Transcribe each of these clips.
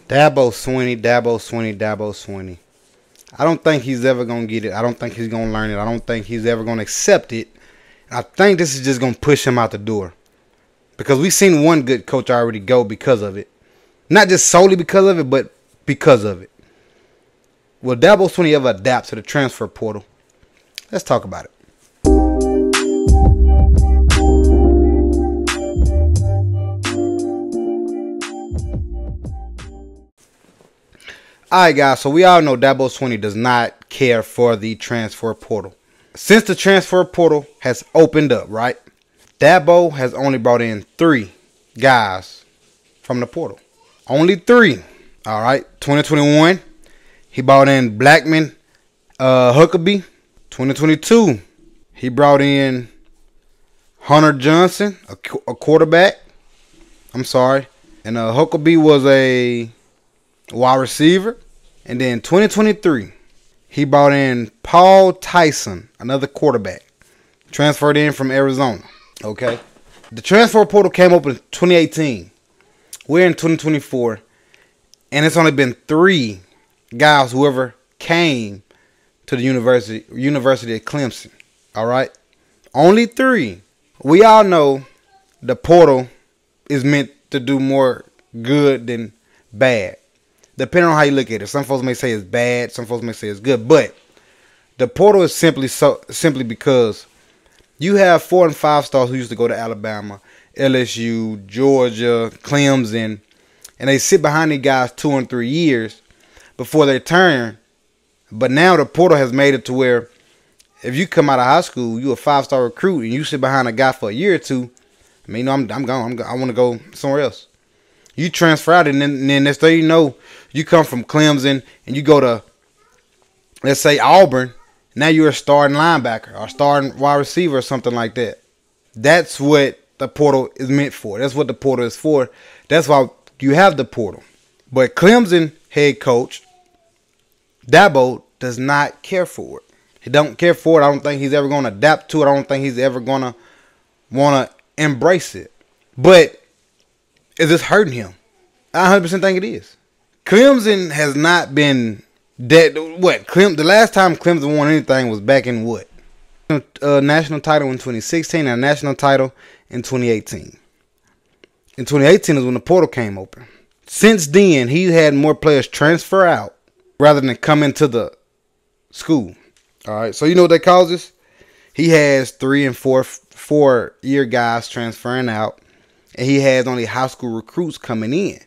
Dabo Swinney, Dabo Swinney, Dabo Swinney. I don't think he's ever going to get it. I don't think he's going to learn it. I don't think he's ever going to accept it. I think this is just going to push him out the door. Because we've seen one good coach already go because of it. Not just solely because of it, but because of it. Will Dabo Swinney ever adapt to the transfer portal? Let's talk about it. Alright guys, so we all know Dabo Swinney does not care for the transfer portal. Since the transfer portal has opened up, right? Dabo has only brought in 3 guys from the portal. Only 3. Alright, 2021, he brought in Blackman Huckabee. 2022, he brought in Hunter Johnson, a quarterback. I'm sorry. And Huckabee was a wide receiver. And then 2023, he brought in Paul Tyson, another quarterback, transferred in from Arizona. Okay. The transfer portal came open in 2018. We're in 2024. And it's only been 3 guys who ever came to the University of Clemson. All right. Only 3. We all know the portal is meant to do more good than bad, depending on how you look at it. Some folks may say it's bad. Some folks may say it's good. But the portal is simply because you have 4 and 5 stars who used to go to Alabama, LSU, Georgia, Clemson, and they sit behind these guys 2 and 3 years before they turn. But now the portal has made it to where if you come out of high school, you're a 5-star recruit, and you sit behind a guy for a year or 2, I mean, I'm gone. I want to go somewhere else. You transfer out, and then next thing you know, you come from Clemson and you go to, let's say, Auburn. Now you're a starting linebacker or starting wide receiver or something like that. That's what the portal is meant for. That's what the portal is for. That's why you have the portal. But Clemson head coach Dabo does not care for it. He don't care for it. I don't think he's ever going to adapt to it. I don't think he's ever going to want to embrace it. But is this hurting him? I 100% think it is. Clemson has not been that. The last time Clemson won anything was back in what? National title in 2016 and a national title in 2018. In 2018 is when the portal came open. Since then, he's had more players transfer out rather than come into the school. All right, so you know what that causes? He has 3 and 4-year guys transferring out, and he has only high school recruits coming in.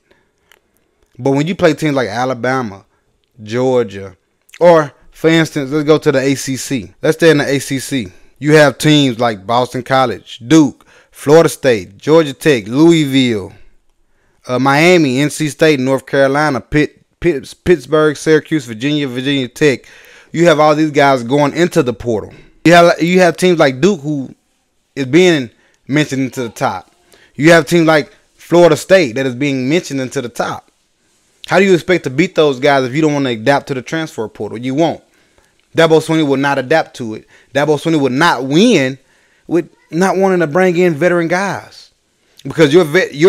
But when you play teams like Alabama, Georgia, or, for instance, let's go to the ACC. Let's stay in the ACC. You have teams like Boston College, Duke, Florida State, Georgia Tech, Louisville, Miami, NC State, North Carolina, Pittsburgh, Syracuse, Virginia Tech. You have all these guys going into the portal. You have teams like Duke who is being mentioned into the top. You have teams like Florida State that is being mentioned into the top. How do you expect to beat those guys if you don't want to adapt to the transfer portal? You won't. Dabo Swinney will not adapt to it. Dabo Swinney will not win with not wanting to bring in veteran guys. Because your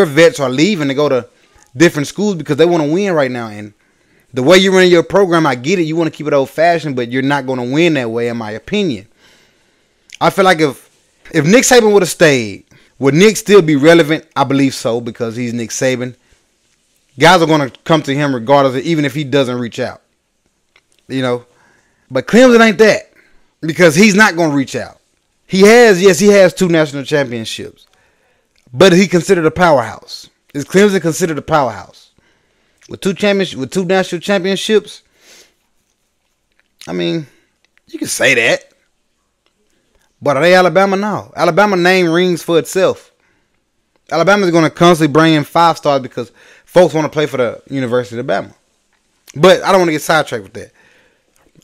vets are leaving to go to different schools because they want to win right now. And the way you run your program, I get it. You want to keep it old-fashioned, but you're not going to win that way, in my opinion. I feel like if Nick Saban would have stayed, would Nick still be relevant? I believe so, because he's Nick Saban. Guys are going to come to him regardless, even if he doesn't reach out. You know? But Clemson ain't that, because he's not going to reach out. He has 2 national championships, but he considered a powerhouse. Is Clemson considered a powerhouse? With 2 national championships, I mean, you can say that. But are they Alabama? No. Alabama name rings for itself. Alabama's going to constantly bring in 5 stars because folks want to play for the University of Alabama. But I don't want to get sidetracked with that.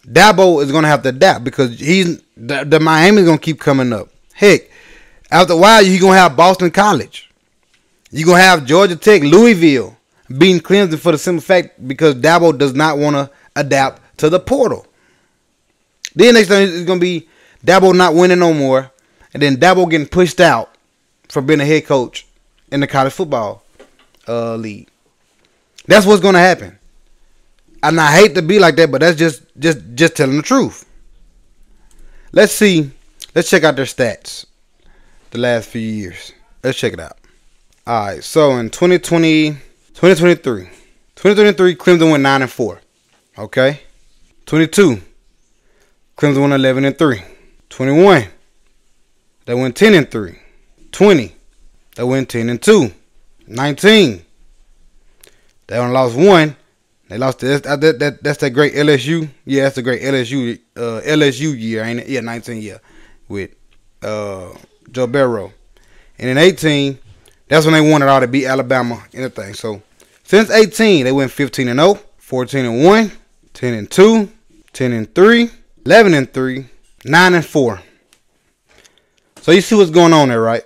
Dabo is going to have to adapt because the Miami's going to keep coming up. Heck, after a while, you're going to have Boston College. You're going to have Georgia Tech, Louisville beating Clemson for the simple fact because Dabo does not want to adapt to the portal. Then next thing is going to be Dabo not winning no more, and then Dabo getting pushed out for being a head coach in the college football league. That's what's gonna happen. And I hate to be like that, but that's just telling the truth. Let's see. Let's check out their stats the last few years. Let's check it out. All right. So in 2023, Clemson went 9-4. Okay. 22, Clemson went 11-3. 21, they went 10-3. 20, they went 10-2. 19, they only lost one. They lost to that's that great LSU. Yeah, that's a great LSU year, ain't it? Yeah, 19 year with Joe Burrow. And in 18, that's when they won it all to beat Alabama and everything. So since 18, they went 15-0, 14-1, 10-2, 10-3, 11-3, 9-4. So you see what's going on there, right?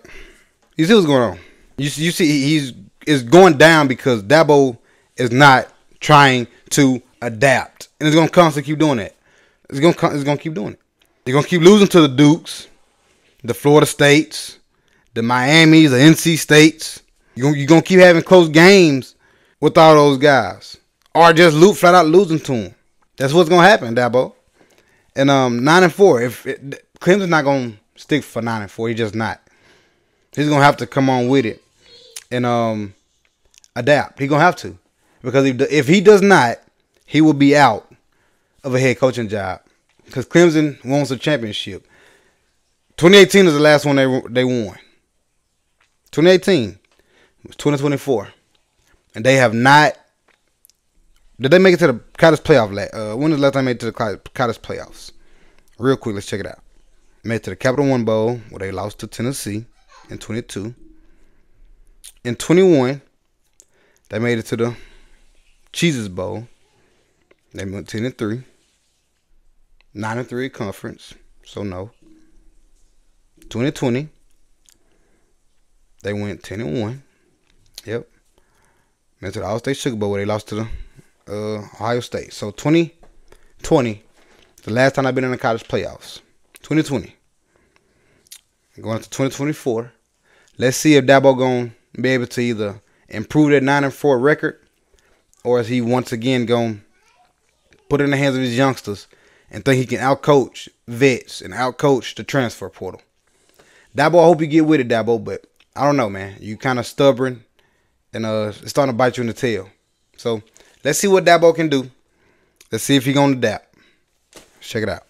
You see what's going on. You see it's going down because Dabo is not trying to adapt, and it's gonna constantly keep doing that. It's gonna keep doing it. They're gonna keep losing to the Dukes, the Florida States, the Miamis, the NC States. You're gonna keep having close games with all those guys, or just flat out losing to them. That's what's gonna happen, Dabo. And 9-4. If Clemson's not gonna stick for 9-4, he's just not. He's gonna have to come on with it and adapt. He's gonna have to. Because if he does not, he will be out of a head coaching job. Because Clemson wants a championship. 2018 is the last one they won. 2018 was 2024. And they have not. Did they make it to the college playoff? When was the last time they made it to the college playoffs? Real quick, let's check it out. Made it to the Capital One Bowl where they lost to Tennessee in 22. In 21, they made it to the Cheeses Bowl. They went 10-3. 9-3 conference. So no. 2020. They went 10-1. Yep. Went to the All-State Sugar Bowl where they lost to the Ohio State. So 2020. The last time I've been in the college playoffs. 2020. Going into 2024. Let's see if Dabo gonna be able to either improve that 9-4 record, or is he once again going to put it in the hands of his youngsters and think he can outcoach vets and outcoach the transfer portal? Dabo, I hope you get with it, Dabo, but I don't know, man. You kind of stubborn, and it's starting to bite you in the tail. So let's see what Dabo can do. Let's see if he's going to adapt. Check it out.